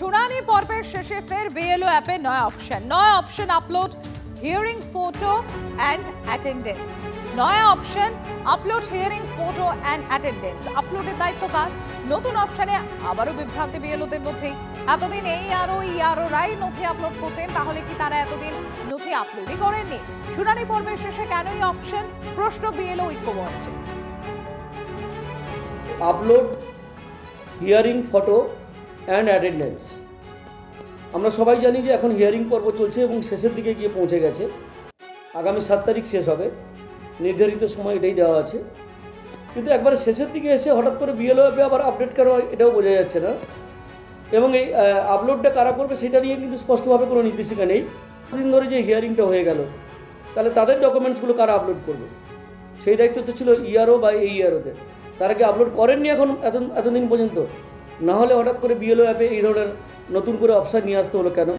শুনানি পর্বের শেষে ফের বিএলও অ্যাপে নয়া option upload hearing photo and attendance. নয়া option upload hearing photo and attendance. আপলোডের দায়িত্ব কার? নতুন অপশনে আবারও বিভ্রান্তি বিএলওদের মধ্যে। এতদিন ইআরওরাই নথি আপলোড করতেন, তাহলে কি তারা এতদিন নথি আপলোডই করেননি? শুনানি পর্বের শেষে কেনই অপশন? প্রশ্ন বিএলও ঐক্যমঞ্চে। Upload hearing photo and attendance. আমরা সবাই জানি যে এখন হিয়ারিং পর্ব চলছে এবং শেষের দিকে গিয়ে পৌঁছে গেছে। আগামী 7 তারিখ শেষ হবে, নির্ধারিত সময় এটাই দেওয়া আছে। কিন্তু একবারে শেষের দিকে এসে হঠাৎ করে বিএলও অ্যাপে আবার আপডেট কেন হয় এটাও বোঝা যাচ্ছে না। এবং এই আপলোডটা কারা করবে সেটা নিয়ে কিন্তু স্পষ্টভাবে কোনো নির্দেশিকা নেই। দিন ধরে যে হিয়ারিংটা হয়ে গেল, তাহলে তাদের ডকুমেন্টসগুলো কারা আপলোড করবে? সেই দায়িত্ব তো ছিল ইআরও বা এই ইআরওদের। তারা কি আপলোড করেননি এতদিন পর্যন্ত? না হলে হঠাৎ করে বিএলও অ্যাপে এই ধরনের নতুন করে অপশন নিয়ে আসতে হলো কেন?